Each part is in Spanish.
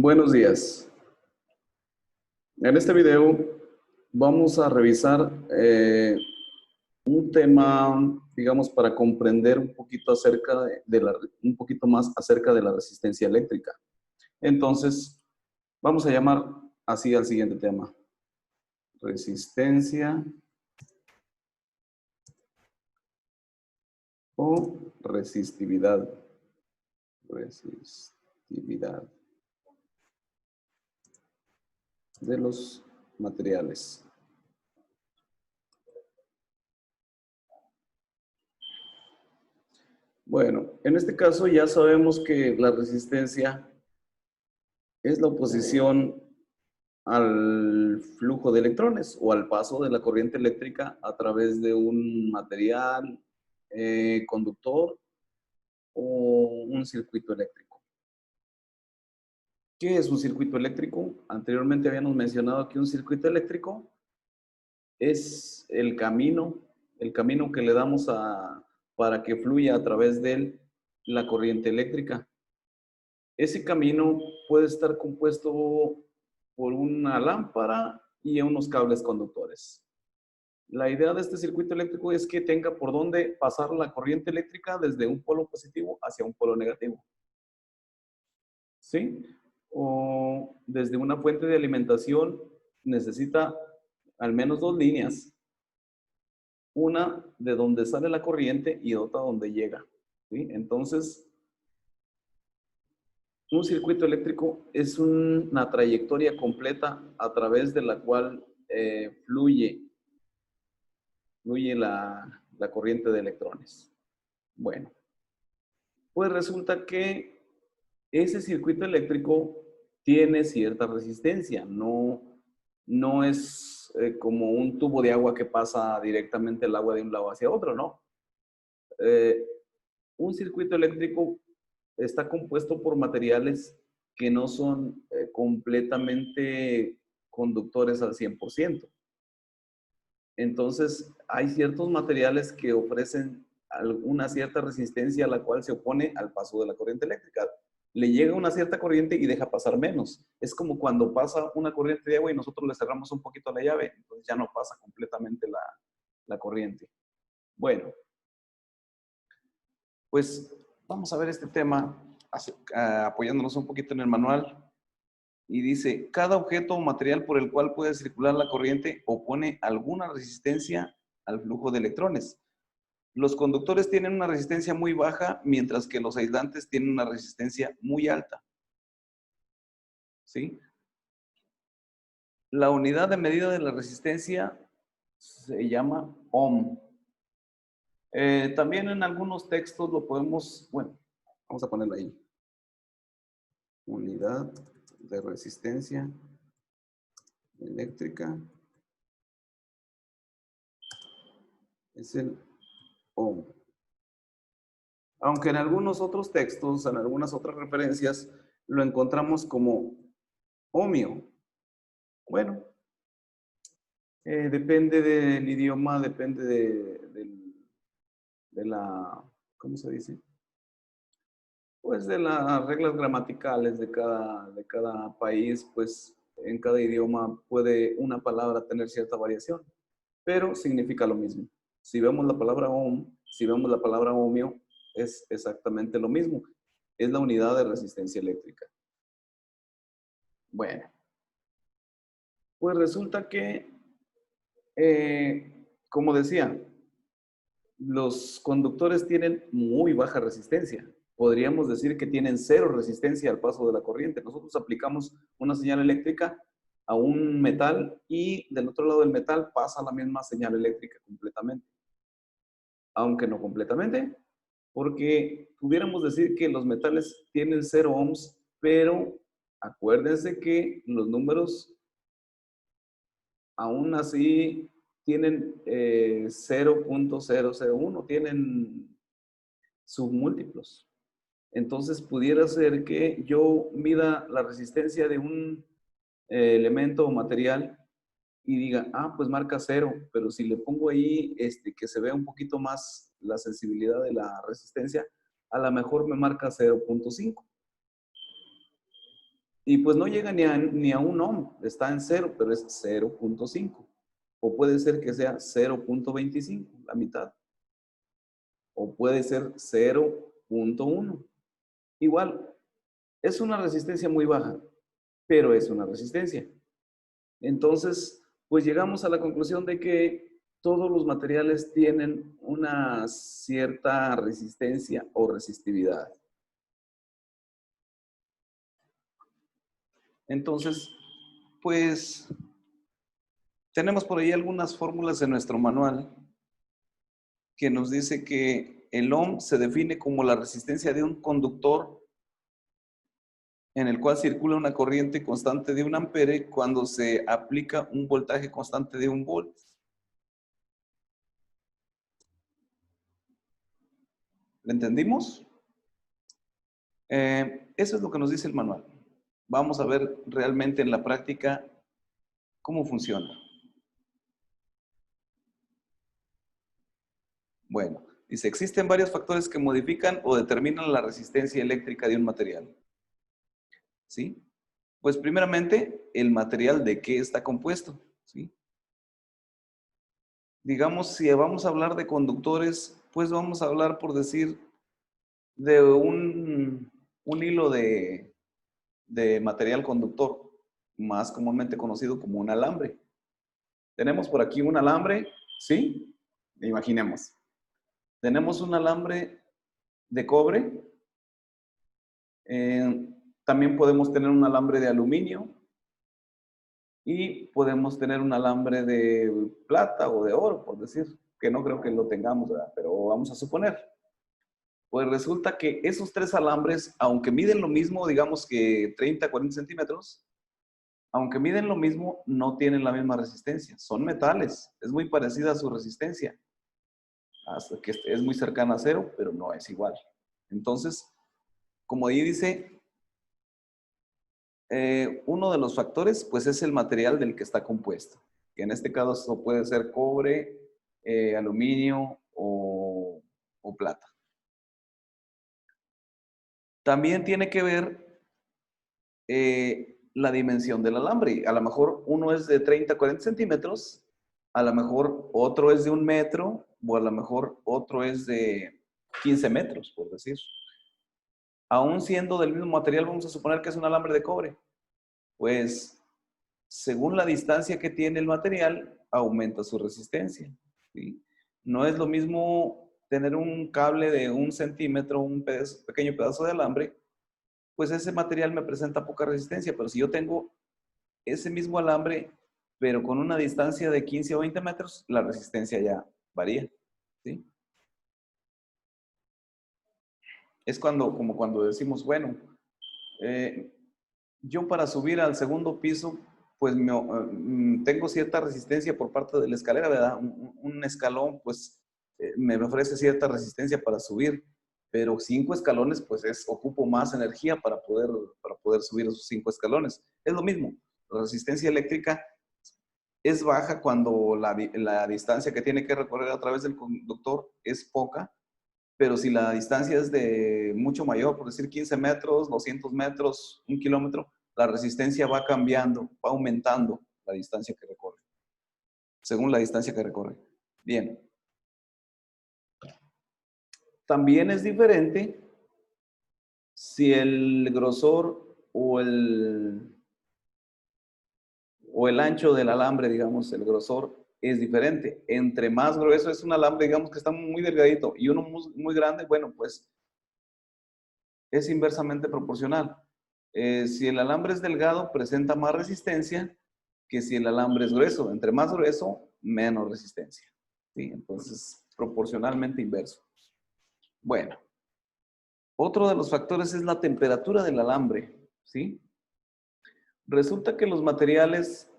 Buenos días. En este video vamos a revisar un tema, digamos, para comprender un poquito acerca un poquito más acerca de la resistencia eléctrica. Entonces, vamos a llamar así al siguiente tema: resistencia o resistividad. Resistividad de los materiales. Bueno, en este caso ya sabemos que la resistencia es la oposición al flujo de electrones o al paso de la corriente eléctrica a través de un material, conductor o un circuito eléctrico. ¿Qué es un circuito eléctrico? Anteriormente habíamos mencionado que un circuito eléctrico es el camino que le damos para que fluya a través de él la corriente eléctrica. Ese camino puede estar compuesto por una lámpara y unos cables conductores. La idea de este circuito eléctrico es que tenga por dónde pasar la corriente eléctrica desde un polo positivo hacia un polo negativo. ¿Sí? O desde una fuente de alimentación necesita al menos dos líneas. Una de donde sale la corriente y otra donde llega. ¿Sí? Entonces, un circuito eléctrico es una trayectoria completa a través de la cual fluye la corriente de electrones. Bueno, pues resulta que ese circuito eléctrico tiene cierta resistencia, no es como un tubo de agua que pasa directamente el agua de un lado hacia otro, ¿no? Un circuito eléctrico está compuesto por materiales que no son completamente conductores al 100%. Entonces, hay ciertos materiales que ofrecen una cierta resistencia a la cual se opone al paso de la corriente eléctrica. Le llega una cierta corriente y deja pasar menos. Es como cuando pasa una corriente de agua y nosotros le cerramos un poquito la llave, entonces ya no pasa completamente la corriente. Bueno, pues vamos a ver este tema apoyándonos un poquito en el manual. Y dice, cada objeto o material por el cual puede circular la corriente opone alguna resistencia al flujo de electrones. Los conductores tienen una resistencia muy baja, mientras que los aislantes tienen una resistencia muy alta. ¿Sí? La unidad de medida de la resistencia se llama ohm. También en algunos textos lo podemos, bueno, vamos a ponerlo ahí. Unidad de resistencia eléctrica es el ohm. Aunque en algunos otros textos, en algunas otras referencias, lo encontramos como ohmio. Bueno, depende del idioma, depende de la, ¿cómo se dice? Pues de las reglas gramaticales de cada país, pues en cada idioma puede una palabra tener cierta variación, pero significa lo mismo. Si vemos la palabra ohm, si vemos la palabra ohmio, es exactamente lo mismo. Es la unidad de resistencia eléctrica. Bueno, pues resulta que, como decía, los conductores tienen muy baja resistencia. Podríamos decir que tienen cero resistencia al paso de la corriente. Nosotros aplicamos una señal eléctrica a un metal y del otro lado del metal pasa la misma señal eléctrica completamente. Aunque no completamente, porque pudiéramos decir que los metales tienen 0 ohms, pero acuérdense que los números aún así tienen 0.001, tienen submúltiplos. Entonces pudiera ser que yo mida la resistencia de un elemento o material y diga, ah, pues marca 0, pero si le pongo ahí que se vea un poquito más la sensibilidad de la resistencia, a lo mejor me marca 0.5. Y pues no llega ni a un ohm, está en 0, pero es 0.5. O puede ser que sea 0.25, la mitad. O puede ser 0.1. Igual, es una resistencia muy baja, pero es una resistencia. Entonces, pues llegamos a la conclusión de que todos los materiales tienen una cierta resistencia o resistividad. Entonces, pues tenemos por ahí algunas fórmulas en nuestro manual que nos dice que el ohm se define como la resistencia de un conductor en el cual circula una corriente constante de 1 ampere cuando se aplica un voltaje constante de 1 volt. ¿Lo entendimos? Eso es lo que nos dice el manual. Vamos a ver realmente en la práctica cómo funciona. Bueno, dice, existen varios factores que modifican o determinan la resistencia eléctrica de un material. ¿Sí? Pues primeramente, el material de qué está compuesto. ¿Sí? Digamos, si vamos a hablar de conductores, pues vamos a hablar, por decir, de un hilo de material conductor, más comúnmente conocido como un alambre. Tenemos por aquí un alambre, ¿sí? Imaginemos. Tenemos un alambre de cobre. También podemos tener un alambre de aluminio. Y podemos tener un alambre de plata o de oro, por decir, que no creo que lo tengamos, ¿verdad? Pero vamos a suponer. Pues resulta que esos 3 alambres, aunque miden lo mismo, digamos que 30, 40 centímetros, aunque miden lo mismo, no tienen la misma resistencia. Son metales, es muy parecida a su resistencia. Hasta que es muy cercana a 0, pero no es igual. Entonces, como ahí dice, uno de los factores, pues es el material del que está compuesto. Que en este caso puede ser cobre, aluminio o plata. También tiene que ver la dimensión del alambre. A lo mejor uno es de 30, 40 centímetros, a lo mejor otro es de 1 metro, o a lo mejor otro es de 15 metros, por decir. Aún siendo del mismo material, vamos a suponer que es un alambre de cobre. Pues, según la distancia que tiene el material, aumenta su resistencia. ¿Sí? No es lo mismo tener un cable de 1 centímetro, un pequeño pedazo de alambre, pues ese material me presenta poca resistencia, pero si yo tengo ese mismo alambre, pero con una distancia de 15 o 20 metros, la resistencia ya varía. ¿Sí? Es como cuando decimos, bueno, yo para subir al segundo piso, pues tengo cierta resistencia por parte de la escalera, ¿verdad? Un escalón, pues me ofrece cierta resistencia para subir, pero 5 escalones, pues ocupo más energía para poder subir esos 5 escalones. Es lo mismo, la resistencia eléctrica es baja cuando la distancia que tiene que recorrer a través del conductor es poca, pero si la distancia es de mucho mayor, por decir 15 metros, 200 metros, 1 kilómetro, la resistencia va cambiando, va aumentando la distancia que recorre, según la distancia que recorre. Bien. También es diferente si el grosor o el ancho del alambre, digamos, el grosor es diferente. Entre más grueso es un alambre, digamos que está muy delgadito, y uno muy grande, bueno, pues es inversamente proporcional. Si el alambre es delgado, presenta más resistencia que si el alambre es grueso. Entre más grueso, menos resistencia. ¿Sí? Entonces, proporcionalmente inverso. Bueno, otro de los factores es la temperatura del alambre. ¿Sí? Resulta que los materiales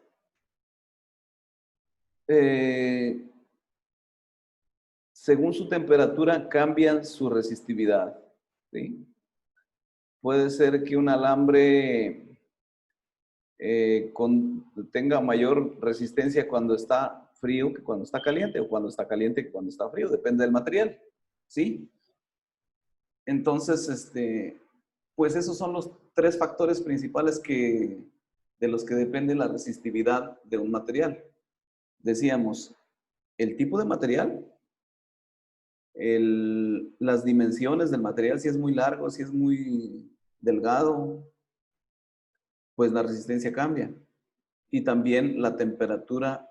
según su temperatura cambian su resistividad. ¿Sí? Puede ser que un alambre tenga mayor resistencia cuando está frío que cuando está caliente, o cuando está caliente que cuando está frío, depende del material, ¿sí? Entonces, pues esos son los tres factores principales de los que depende la resistividad de un material. Decíamos, el tipo de material, las dimensiones del material, si es muy largo, si es muy delgado, pues la resistencia cambia. Y también la temperatura,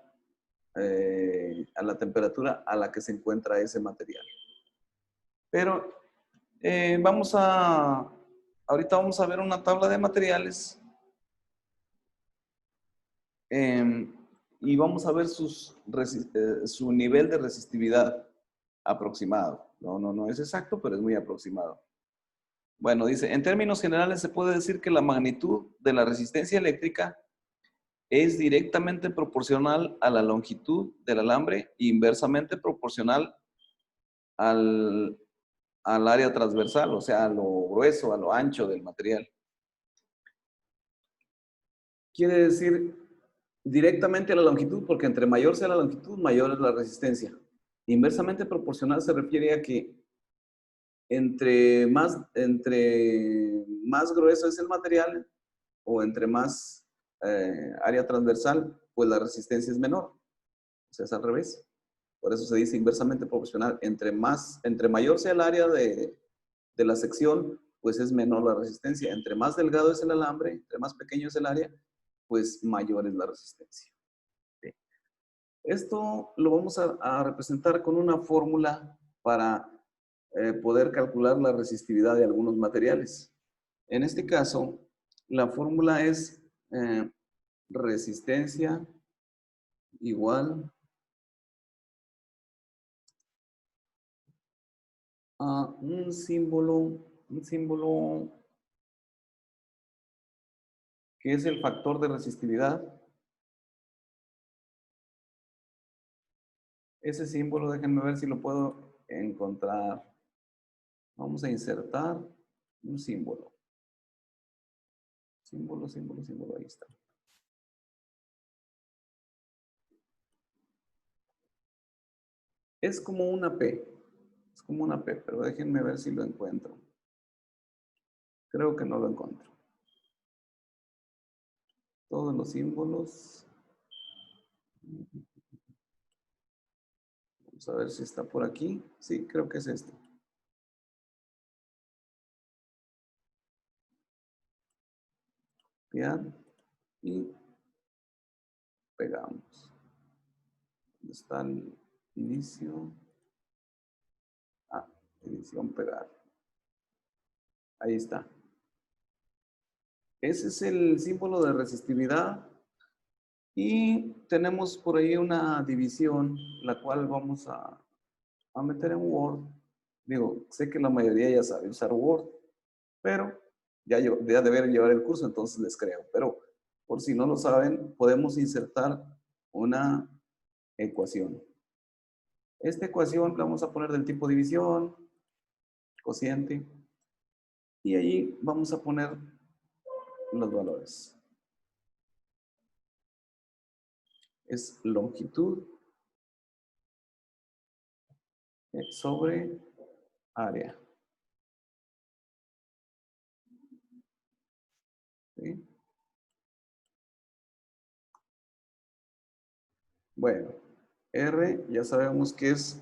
a la temperatura a la que se encuentra ese material. Pero ahorita vamos a ver una tabla de materiales y vamos a ver su nivel de resistividad aproximado. No es exacto, pero es muy aproximado. Bueno, dice, en términos generales se puede decir que la magnitud de la resistencia eléctrica es directamente proporcional a la longitud del alambre e inversamente proporcional al área transversal, o sea, a lo grueso, a lo ancho del material. Quiere decir directamente a la longitud, porque entre mayor sea la longitud, mayor es la resistencia. Inversamente proporcional se refiere a que entre más grueso es el material o entre más área transversal, pues la resistencia es menor. O sea, es al revés. Por eso se dice inversamente proporcional. Entre mayor sea el área de la sección, pues es menor la resistencia. Entre más delgado es el alambre, entre más pequeño es el área, pues mayor es la resistencia. ¿Sí? Esto lo vamos a representar con una fórmula para poder calcular la resistividad de algunos materiales. En este caso, la fórmula es resistencia igual a un símbolo que es el factor de resistividad. Ese símbolo, déjenme ver si lo puedo encontrar. Vamos a insertar un símbolo. Símbolo, ahí está. Es como una P. Es como una P, pero déjenme ver si lo encuentro. Creo que no lo encuentro. Todos los símbolos. Vamos a ver si está por aquí. Sí, creo que es este. Copiar y pegamos. ¿Dónde está el inicio? Ah, edición pegar. Ahí está. Ese es el símbolo de resistividad. Y tenemos por ahí una división, la cual vamos a meter en Word. Digo, sé que la mayoría ya sabe usar Word, pero ya deberían llevar el curso, entonces les creo. Pero por si no lo saben, podemos insertar una ecuación. Esta ecuación la vamos a poner del tipo división, cociente, y ahí vamos a poner los valores. Es longitud sobre área. ¿Sí? Bueno, R ya sabemos que es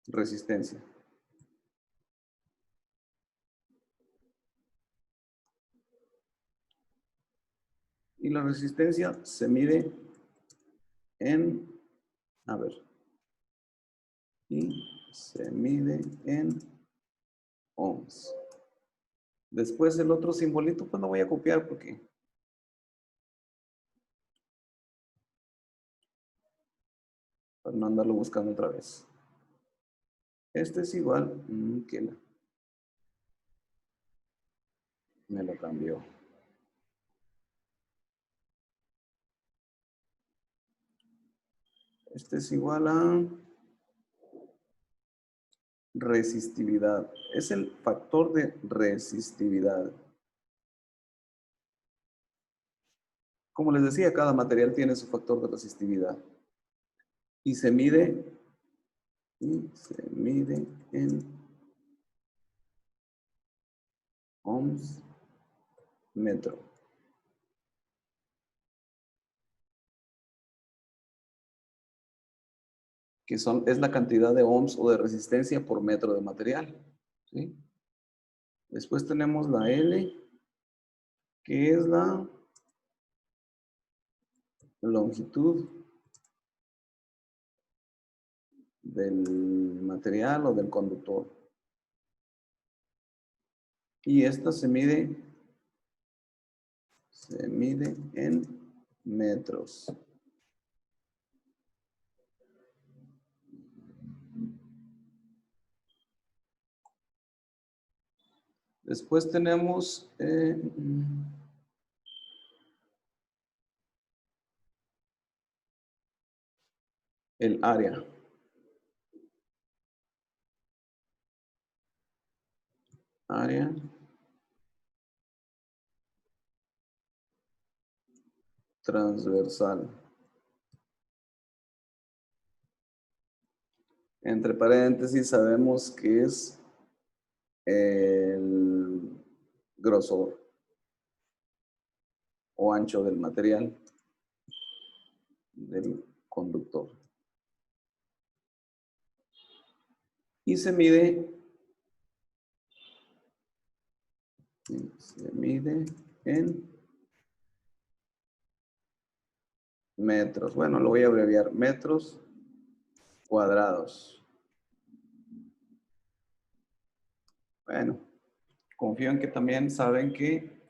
resistencia. Y la resistencia se mide en, a ver, y se mide en ohms. Después el otro simbolito, pues lo voy a copiar porque para no andarlo buscando otra vez. Este es igual que me lo cambió. Este es igual a resistividad. Es el factor de resistividad. Como les decía, cada material tiene su factor de resistividad. Y se mide en ohms metro. Que es la cantidad de ohms o de resistencia por metro de material. ¿Sí? Después tenemos la L, que es la longitud del material o del conductor. Y esta se mide en metros. Después tenemos el área. Área transversal. Entre paréntesis sabemos que es el grosor o ancho del material del conductor. Y se mide en metros. Bueno, lo voy a abreviar. Metros cuadrados. Bueno, confío en que también saben que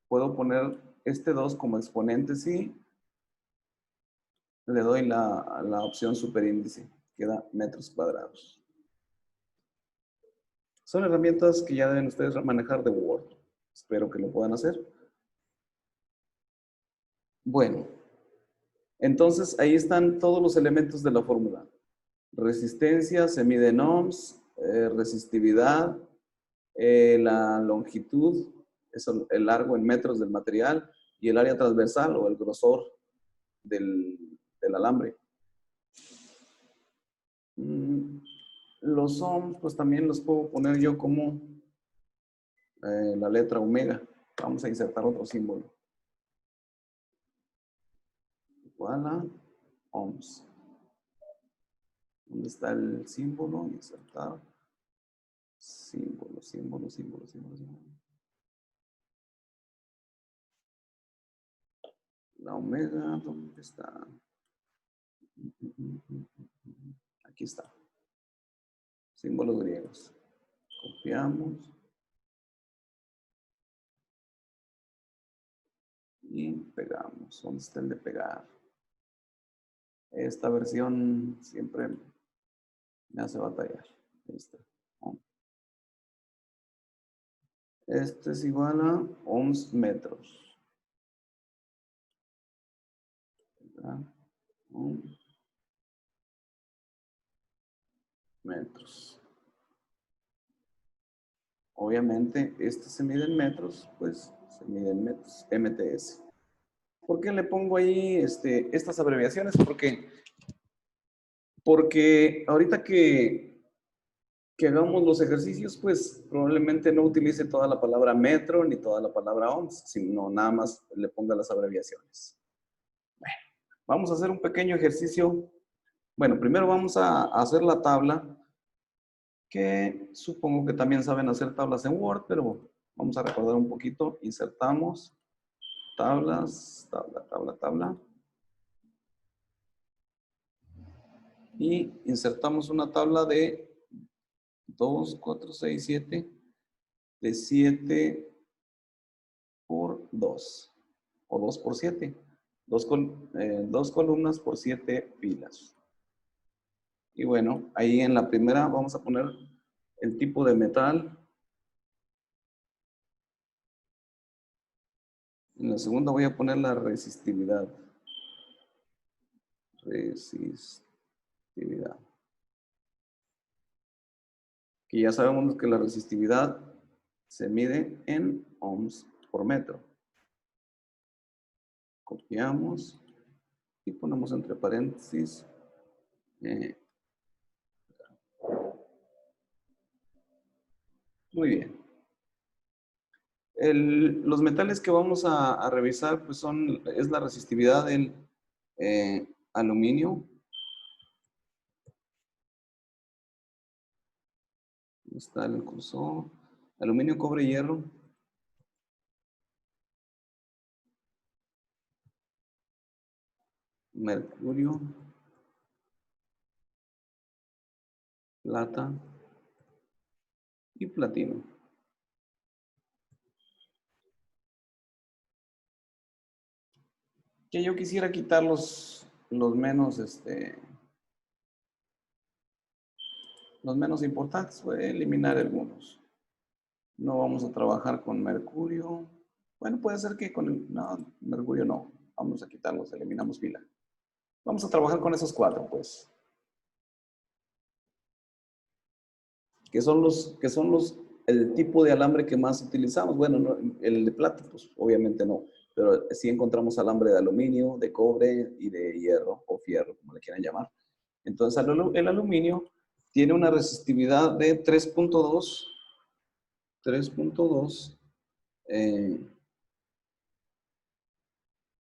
puedo poner este 2 como exponente si le doy la opción superíndice. Queda metros cuadrados. Son herramientas que ya deben ustedes manejar de Word. Espero que lo puedan hacer. Bueno, entonces ahí están todos los elementos de la fórmula. Resistencia se mide en ohms, resistividad, la longitud, es el largo en metros del material, y el área transversal o el grosor del alambre. Los ohms, pues también los puedo poner yo como la letra omega. Vamos a insertar otro símbolo. Igual a ohms. ¿Dónde está el símbolo? Insertar. Símbolo, símbolo, símbolo, símbolo, símbolo. La omega, ¿dónde está? Aquí está. Símbolos griegos. Copiamos. Y pegamos. ¿Dónde está el de pegar? Esta versión siempre me hace batallar. Ahí está. Este es igual a ohms metros. Ohms metros. Obviamente, este se mide en metros, pues se mide en metros, MTS. ¿Por qué le pongo ahí estas abreviaciones? Porque ahorita que hagamos los ejercicios, pues probablemente no utilice toda la palabra metro ni toda la palabra ohms, sino nada más le ponga las abreviaciones. Bueno, vamos a hacer un pequeño ejercicio. Bueno, primero vamos a hacer la tabla, que supongo que también saben hacer tablas en Word, pero vamos a recordar un poquito. Insertamos tablas, tabla, tabla, tabla. Y insertamos una tabla de 2, 4, 6, 7, de 7 por 2, o 2 por 7. Dos columnas por 7 filas. Y bueno, ahí en la primera vamos a poner el tipo de metal. En la segunda voy a poner la resistividad. Resistividad. Que ya sabemos que la resistividad se mide en ohms por metro. Copiamos y ponemos entre paréntesis. Muy bien. Los metales que vamos a revisar pues es la resistividad del aluminio. ¿Dónde está el cursor? Aluminio, cobre, hierro. Mercurio. Plata. Y platino. Que yo quisiera quitar los menos, los menos importantes. Voy a eliminar algunos. No vamos a trabajar con mercurio. Bueno, puede ser que con el... No, mercurio no. Vamos a quitarlos, eliminamos fila. Vamos a trabajar con esos 4, pues. Que son el tipo de alambre que más utilizamos. Bueno, no, el de plata, pues obviamente no. Pero sí encontramos alambre de aluminio, de cobre y de hierro o fierro, como le quieran llamar. Entonces, el aluminio tiene una resistividad de 3.2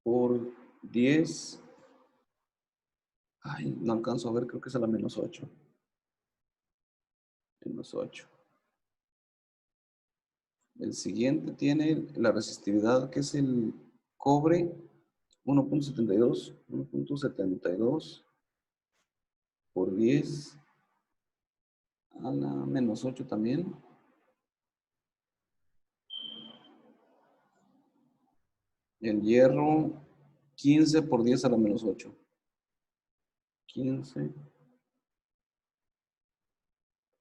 por 10. Ay, no alcanzo a ver, creo que es a la menos 8. Menos 8. El siguiente tiene la resistividad que es el cobre, 1.72 por 10 a la menos 8 también. El hierro, 15 por 10 a la menos 8. 15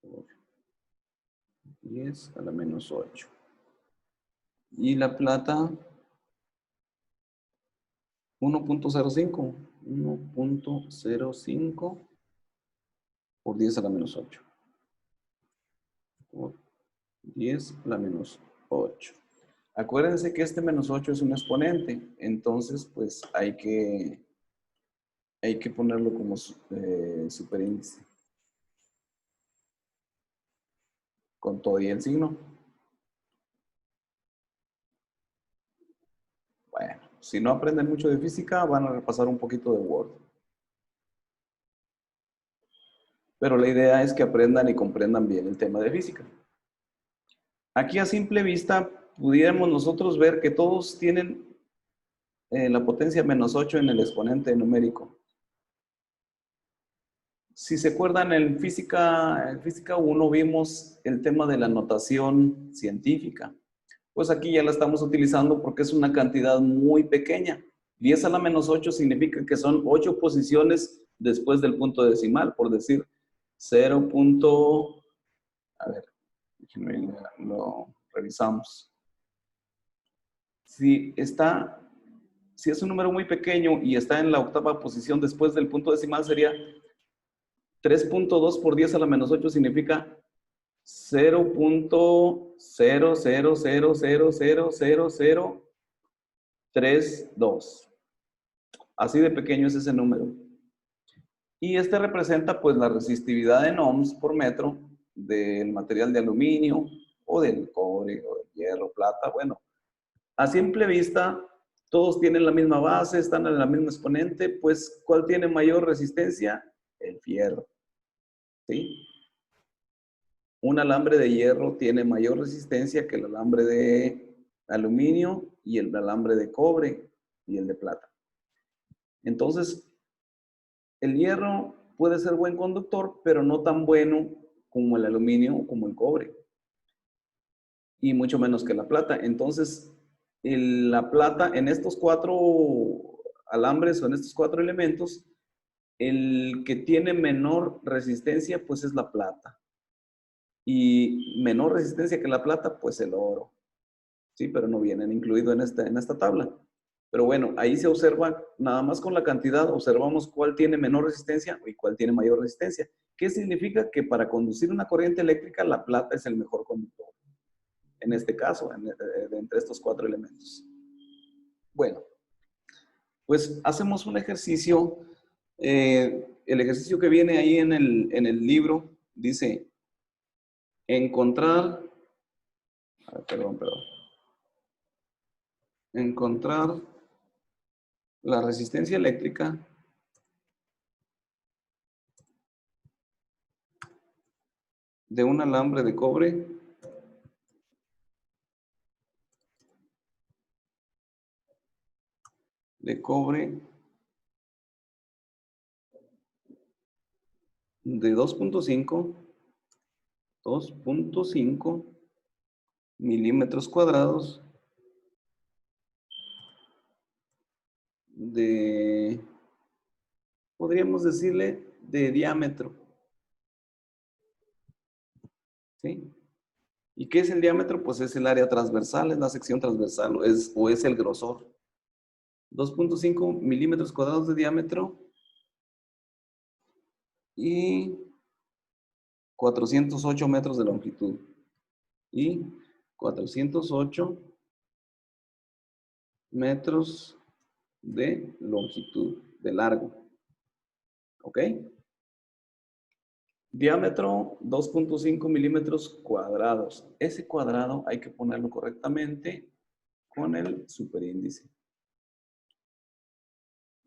por 10 a la menos 8. Y la plata, 1.05. 1.05 por 10 a la menos 8. Por 10 a la menos 8. Acuérdense que este menos 8 es un exponente, entonces pues hay que ponerlo como superíndice. Con todo y el signo. Bueno, si no aprenden mucho de física, van a repasar un poquito de Word. Pero la idea es que aprendan y comprendan bien el tema de física. Aquí a simple vista, pudiéramos nosotros ver que todos tienen la potencia menos 8 en el exponente numérico. Si se acuerdan, en física 1 vimos el tema de la notación científica. Pues aquí ya la estamos utilizando porque es una cantidad muy pequeña. 10 a la menos 8 significa que son 8 posiciones después del punto decimal, por decir 0. A ver, lo revisamos. Si es un número muy pequeño y está en la octava posición después del punto decimal, sería 3.2 por 10 a la menos 8 significa 0.00000032. Así de pequeño es ese número. Y este representa pues la resistividad en ohms por metro del material de aluminio o del cobre o del hierro, plata. Bueno, a simple vista todos tienen la misma base, están en la misma exponente, pues ¿cuál tiene mayor resistencia? El fierro. ¿Sí? Un alambre de hierro tiene mayor resistencia que el alambre de aluminio y el alambre de cobre y el de plata. Entonces, el hierro puede ser buen conductor, pero no tan bueno como el aluminio o como el cobre. Y mucho menos que la plata. Entonces, la plata en estos 4 alambres o en estos 4 elementos, el que tiene menor resistencia, pues es la plata. Y menor resistencia que la plata, pues el oro. Sí, pero no vienen incluidos en esta tabla. Pero bueno, ahí se observa, nada más con la cantidad, observamos cuál tiene menor resistencia y cuál tiene mayor resistencia. ¿Qué significa? Que para conducir una corriente eléctrica, la plata es el mejor conductor. En este caso, entre estos 4 elementos. Bueno, pues hacemos un ejercicio. El ejercicio que viene ahí en el libro dice, encontrar, perdón. encontrar la resistencia eléctrica de un alambre de cobre de 2.5 milímetros cuadrados de, podríamos decirle, de diámetro. ¿Sí? ¿Y qué es el diámetro? Pues es el área transversal, es la sección transversal, o es el grosor. 2.5 milímetros cuadrados de diámetro y 408 metros de longitud. Y 408 metros de longitud, de largo. ¿Ok? Diámetro 2.5 milímetros cuadrados. Ese cuadrado hay que ponerlo correctamente con el superíndice.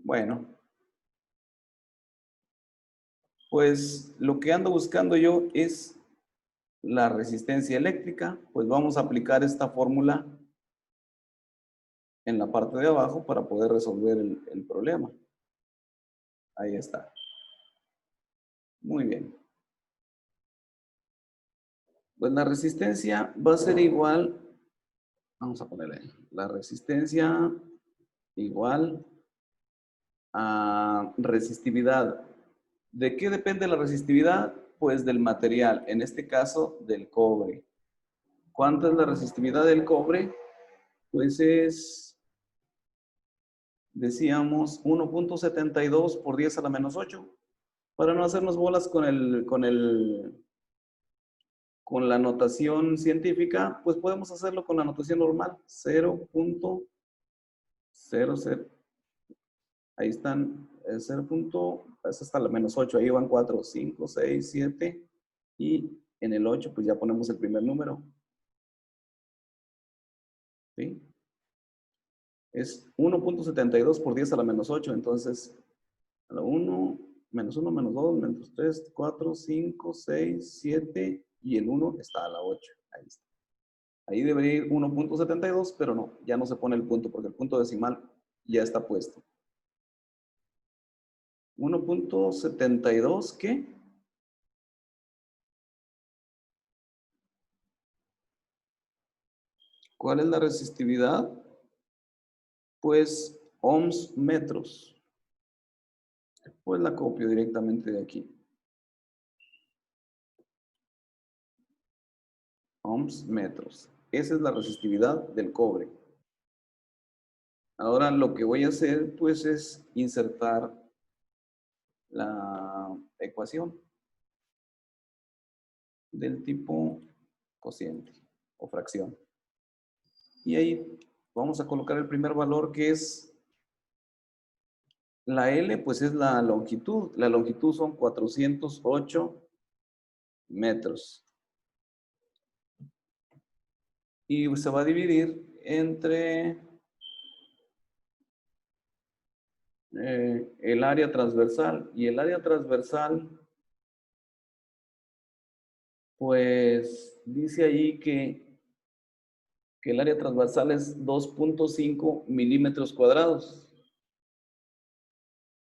Bueno, pues lo que ando buscando yo es la resistencia eléctrica. Pues vamos a aplicar esta fórmula en la parte de abajo para poder resolver el problema. Ahí está. Muy bien. Pues la resistencia va a ser igual, vamos a ponerle la resistencia igual a resistividad. ¿De qué depende la resistividad? Pues del material, en este caso del cobre. ¿Cuánta es la resistividad del cobre? Pues es, decíamos, 1.72 por 10 a la menos 8. Para no hacernos bolas con la notación científica, pues podemos hacerlo con la notación normal. 0.00. Ahí están 0. Es hasta la menos 8. Ahí van 4, 5, 6, 7. Y en el 8, pues ya ponemos el primer número. ¿Sí? Es 1.72 por 10 a la menos 8. Entonces, a la 1, menos 1, menos 2, menos 3, 4, 5, 6, 7. Y el 1 está a la 8. Ahí está. Ahí debería ir 1.72, pero no, ya no se pone el punto porque el punto decimal ya está puesto. 1.72, ¿qué? ¿Cuál es la resistividad? Pues ohms metros. Pues la copio directamente de aquí. Ohms metros. Esa es la resistividad del cobre. Ahora lo que voy a hacer pues es insertar la ecuación del tipo cociente o fracción. Y ahí vamos a colocar el primer valor que es la L, pues es la longitud. La longitud son 408 metros. Y se va a dividir entre el área transversal. Y el área transversal, pues dice ahí que el área transversal es 2.5 milímetros cuadrados.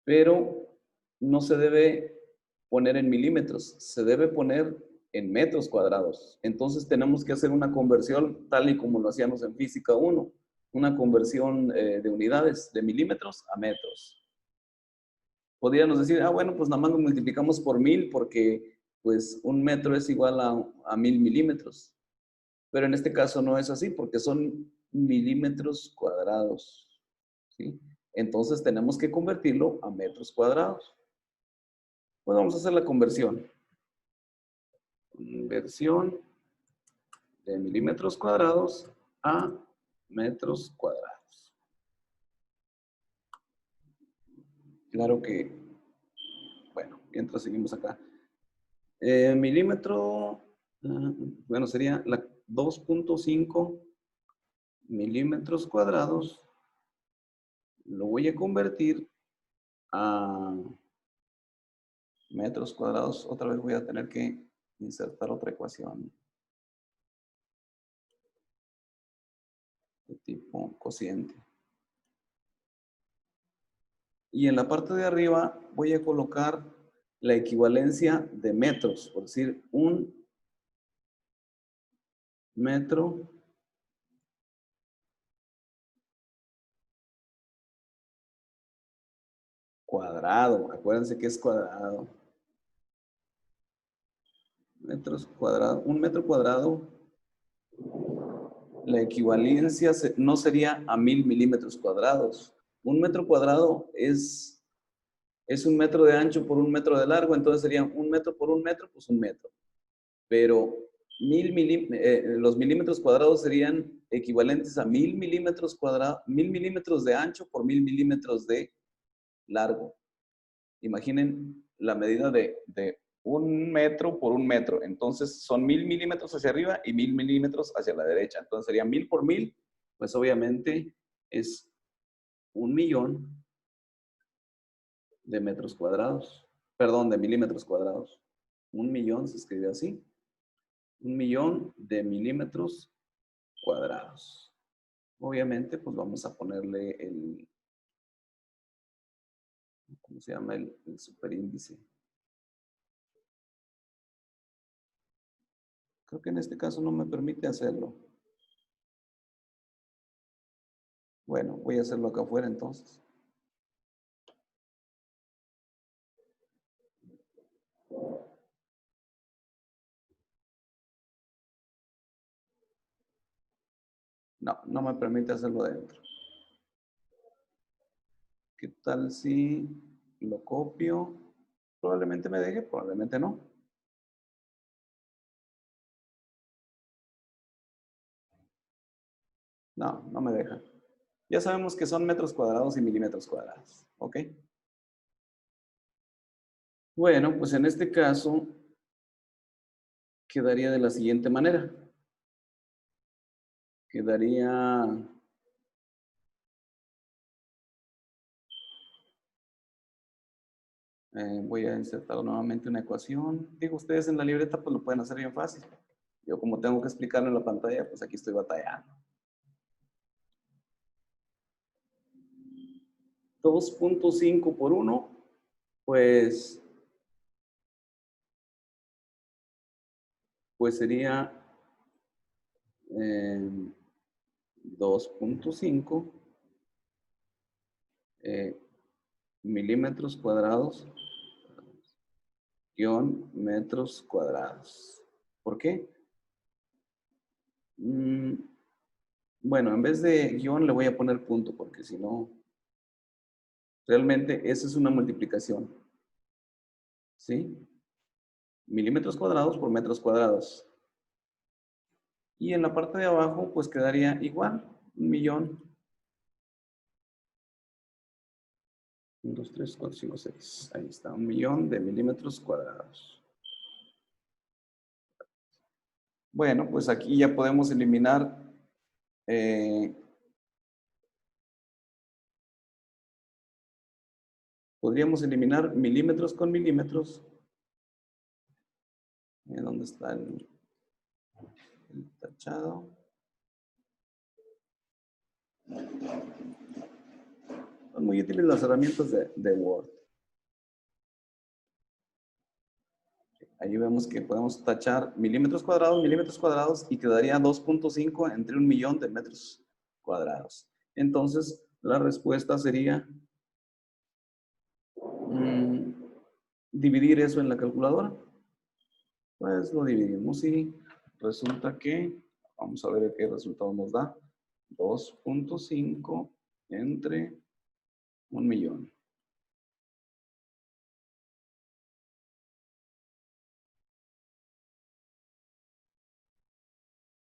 Pero no se debe poner en milímetros, se debe poner en metros cuadrados. Entonces tenemos que hacer una conversión tal y como lo hacíamos en física 1, una conversión de unidades, de milímetros a metros. Podríamos decir, bueno, pues nada más lo multiplicamos por 1000 porque pues un metro es igual a 1000 milímetros. Pero en este caso no es así porque son milímetros cuadrados. ¿Sí? Entonces tenemos que convertirlo a metros cuadrados. Pues vamos a hacer la conversión. Conversión de milímetros cuadrados a metros cuadrados. Claro que, bueno, mientras seguimos acá. Milímetro, bueno, sería la 2.5 milímetros cuadrados lo voy a convertir a metros cuadrados. Otra vez voy a tener que insertar otra ecuación de tipo cociente. Y en la parte de arriba voy a colocar la equivalencia de metros, por decir, un metro cuadrado. Acuérdense que es cuadrado. Metros cuadrados. Un metro cuadrado, la equivalencia no sería a 1000 milímetros cuadrados. Un metro cuadrado es un metro de ancho por un metro de largo, entonces sería un metro por un metro, pues un metro. Pero los milímetros cuadrados serían equivalentes a 1000 milímetros cuadrados, 1000 milímetros de ancho por 1000 milímetros de largo. Imaginen la medida de un metro por un metro. Entonces son 1000 milímetros hacia arriba y 1000 milímetros hacia la derecha. Entonces sería 1000 por 1000, pues obviamente es 1.000.000 de metros cuadrados. Perdón, de milímetros cuadrados. 1.000.000 se escribe así. 1.000.000 de milímetros cuadrados. Obviamente, pues vamos a ponerle el, ¿cómo se llama? El superíndice. Creo que en este caso no me permite hacerlo. Bueno, voy a hacerlo acá afuera entonces. No, no me permite hacerlo adentro. ¿Qué tal si lo copio? Probablemente me deje, probablemente no. No, no me deja. Ya sabemos que son metros cuadrados y milímetros cuadrados. ¿Ok? Bueno, pues en este caso quedaría de la siguiente manera. Quedaría... voy a insertar nuevamente una ecuación. Digo, ustedes en la libreta pues lo pueden hacer bien fácil. Yo como tengo que explicarlo en la pantalla, pues aquí estoy batallando. 2.5 por 1, pues sería 2.5 milímetros cuadrados guión metros cuadrados. ¿Por qué? Bueno, en vez de guión le voy a poner punto, porque si no, realmente esa es una multiplicación. ¿Sí? Milímetros cuadrados por metros cuadrados. Y en la parte de abajo, pues quedaría igual, 1.000.000. 1, 2, 3, 4, 5, 6. Ahí está, 1.000.000 de milímetros cuadrados. Bueno, pues aquí ya podemos eliminar podríamos eliminar milímetros con milímetros. ¿Dónde está el tachado? Son muy útiles las herramientas de Word. Ahí vemos que podemos tachar milímetros cuadrados y quedaría 2.5 entre 1.000.000 de metros cuadrados. Entonces, la respuesta sería dividir eso en la calculadora. Pues lo dividimos y resulta que, vamos a ver qué resultado nos da. 2.5 entre 1.000.000.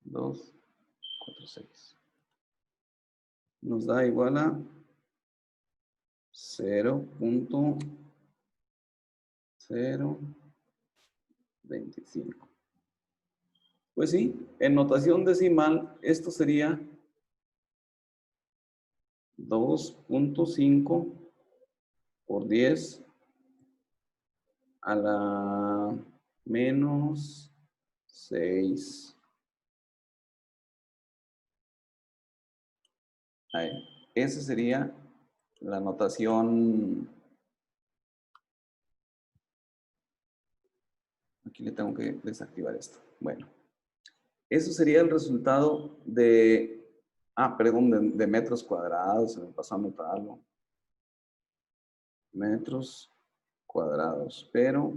2, 4, 6. Nos da igual a 0.025. Pues sí, en notación decimal, esto sería 2.5 por 10 a la menos 6. Ahí. Esa sería la notación. Aquí le tengo que desactivar esto. Bueno, eso sería el resultado de, perdón, de metros cuadrados. Se me pasó a anotarlo. Metros cuadrados, pero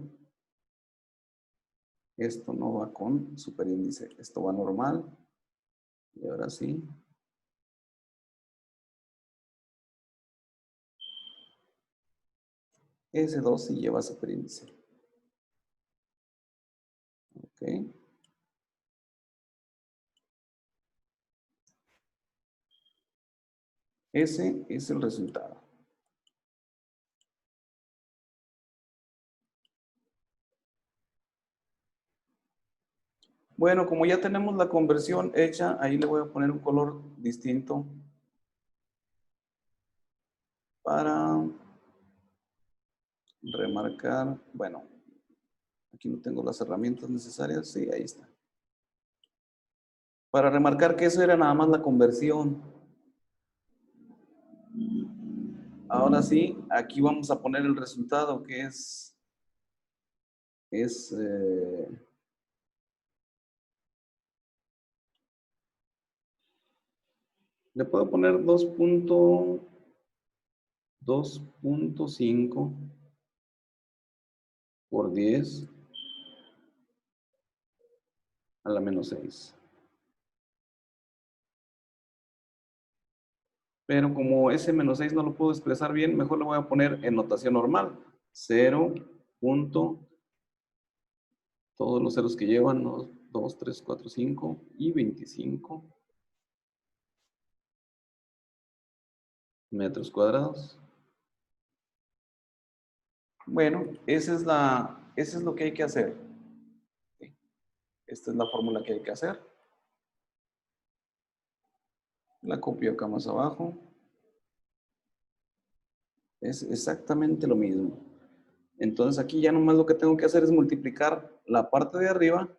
esto no va con superíndice. Esto va normal. Y ahora sí. S2 sí lleva superíndice. Ok. Ese es el resultado. Bueno, como ya tenemos la conversión hecha, ahí le voy a poner un color distinto para remarcar. Bueno, aquí no tengo las herramientas necesarias. Sí, ahí está. Para remarcar que eso era nada más la conversión. Ahora sí, aquí vamos a poner el resultado que le puedo poner 2.5 por 10 a la menos 6. Pero como ese menos 6 no lo puedo expresar bien, mejor lo voy a poner en notación normal. 0. Todos los ceros que llevan, 2, 3, 4, 5 y 25 metros cuadrados. Bueno, esa es lo que hay que hacer. Esta es la fórmula que hay que hacer. La copio acá más abajo. Es exactamente lo mismo. Entonces aquí ya nomás lo que tengo que hacer es multiplicar la parte de arriba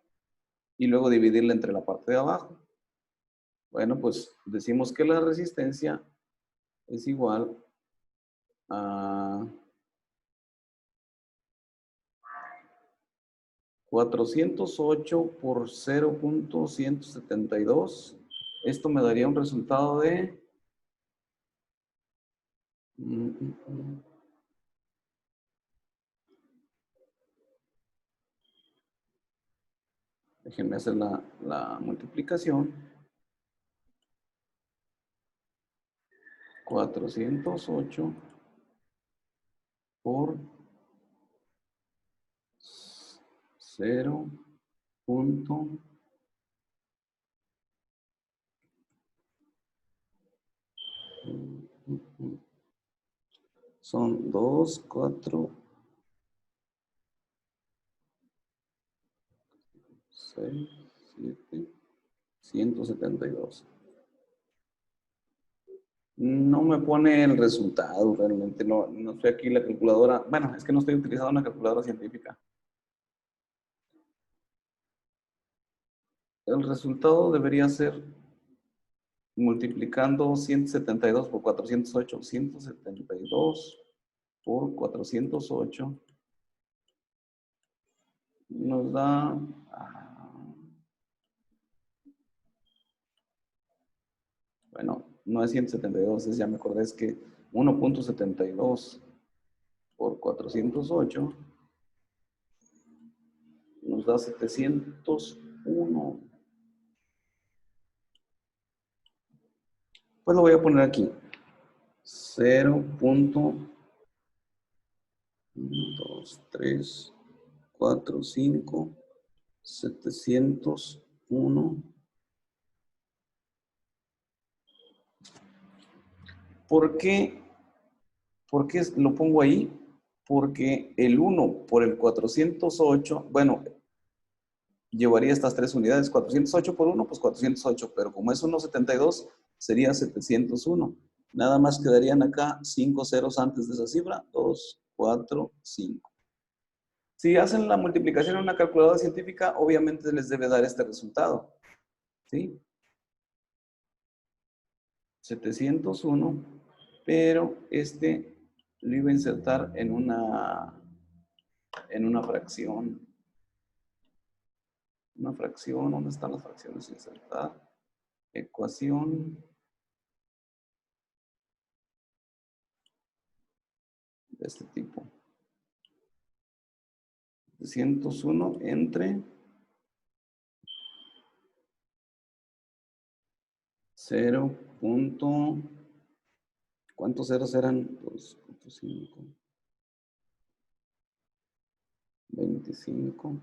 y luego dividirla entre la parte de abajo. Bueno, pues decimos que la resistencia es igual a 408 por 0.172. Esto me daría un resultado de... Déjenme hacer la multiplicación. 408 por 0. Son 2, 4, 6, 7, 172. No me pone el resultado, realmente no estoy aquí la calculadora. Bueno, es que no estoy utilizando una calculadora científica. El resultado debería ser multiplicando 172 por 408. 172 por 408 nos da... Bueno, no es 172, ya me acordé, es que 1.72 por 408 nos da 701. Pues lo voy a poner aquí. 0.12345 701. ¿Por qué lo pongo ahí? Porque el 1 por el 408, bueno, llevaría estas tres unidades. 408 por 1, pues 408, pero como es 1.72, sería 701. Nada más quedarían acá 5 ceros antes de esa cifra. 2, 4, 5. Si hacen la multiplicación en una calculadora científica, obviamente les debe dar este resultado. ¿Sí? 701, pero este lo iba a insertar en una fracción. Una fracción, ¿dónde están las fracciones? Insertar. Ecuación de este tipo. 701 entre 0. ¿Cuántos ceros eran? 2.5. 25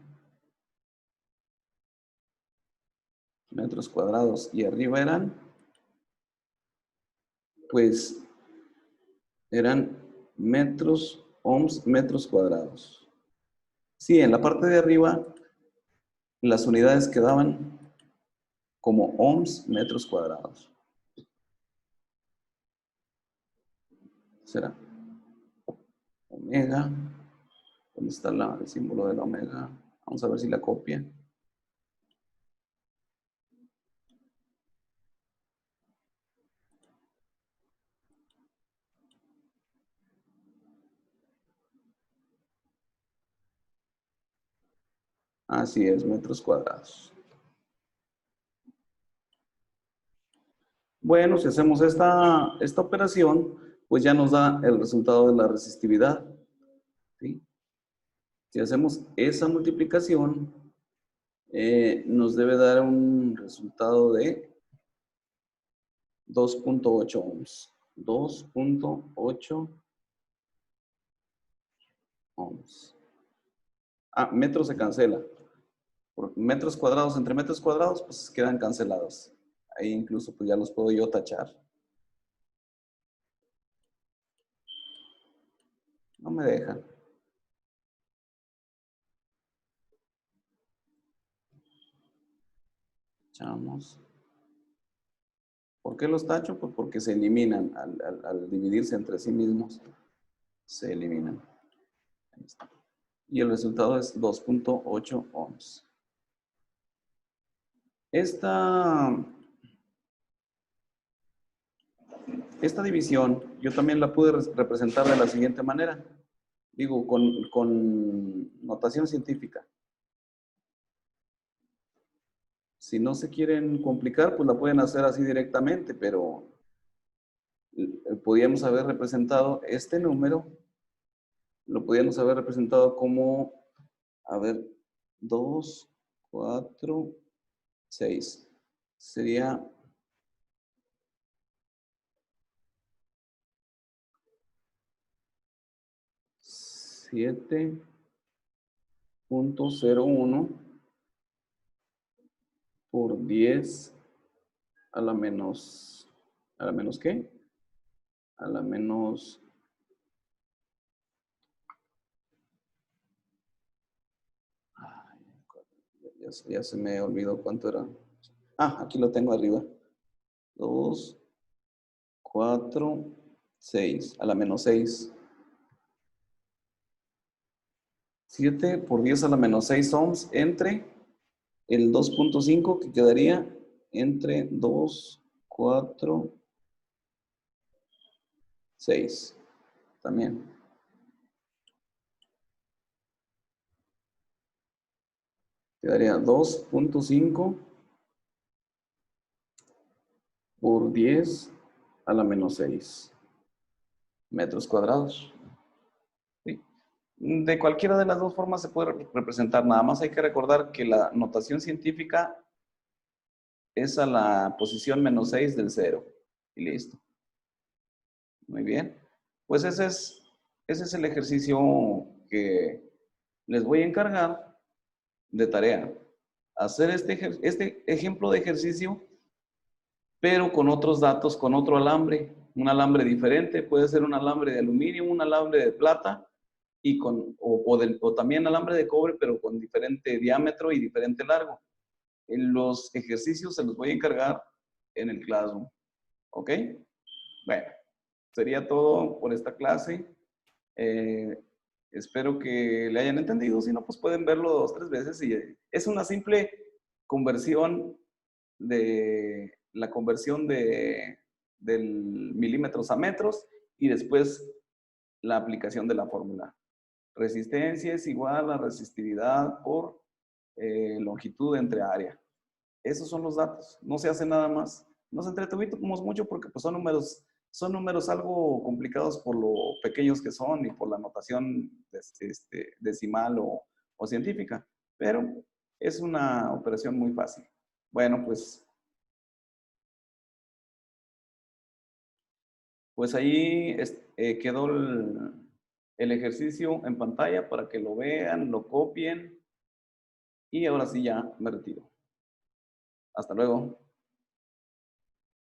metros cuadrados. Y arriba eran, pues, eran metros, ohms, metros cuadrados. Sí, en la parte de arriba, las unidades quedaban como ohms, metros cuadrados. Será omega. ¿Dónde está el símbolo de la omega? Vamos a ver si la copia. Así es, metros cuadrados. Bueno, si hacemos esta operación, pues ya nos da el resultado de la resistividad. ¿Sí? Si hacemos esa multiplicación, nos debe dar un resultado de 2.8 ohms. 2.8 ohms. Ah, metros se cancela. Por metros cuadrados entre metros cuadrados, pues quedan cancelados. Ahí incluso pues ya los puedo yo tachar. No me deja. Tachamos. ¿Por qué los tacho? Pues porque se eliminan al dividirse entre sí mismos. Se eliminan. Ahí está. Y el resultado es 2.8 ohms. Esta división yo también la pude representar de la siguiente manera. Digo, con notación científica. Si no se quieren complicar, pues la pueden hacer así directamente, pero podíamos haber representado este número, lo podíamos haber representado como, a ver, 2, 4, 6. Sería 7.01 por 10 a la menos, ¿qué? A la menos, ya se me olvidó cuánto era. Ah, aquí lo tengo arriba. 2, 4, 6, a la menos 6. 7 por 10 a la menos 6 ohms entre el 2.5 que quedaría entre 2, 4, 6. También. Quedaría 2.5 por 10 a la menos 6 metros cuadrados. ¿Sí? De cualquiera de las dos formas se puede representar. Nada más hay que recordar que la notación científica es a la posición menos 6 del 0. Y listo. Muy bien. Pues ese es el ejercicio que les voy a encargar de tarea. Hacer este ejemplo de ejercicio, pero con otros datos, con otro alambre. Un alambre diferente. Puede ser un alambre de aluminio, un alambre de plata, y o también alambre de cobre, pero con diferente diámetro y diferente largo. En los ejercicios se los voy a encargar en el Classroom. ¿Ok? Bueno. sería todo por esta clase. Espero que le hayan entendido. Si no, pues pueden verlo 2 o 3 veces. Y es una simple conversión de la conversión del milímetros a metros y después la aplicación de la fórmula. Resistencia es igual a resistividad por longitud entre área. Esos son los datos. No se hace nada más. Nos entretuvimos mucho porque pues, son números algo complicados por lo pequeños que son y por la notación decimal o científica. Pero es una operación muy fácil. Bueno, pues ahí quedó el ejercicio en pantalla para que lo vean, lo copien. Y ahora sí ya me retiro. Hasta luego.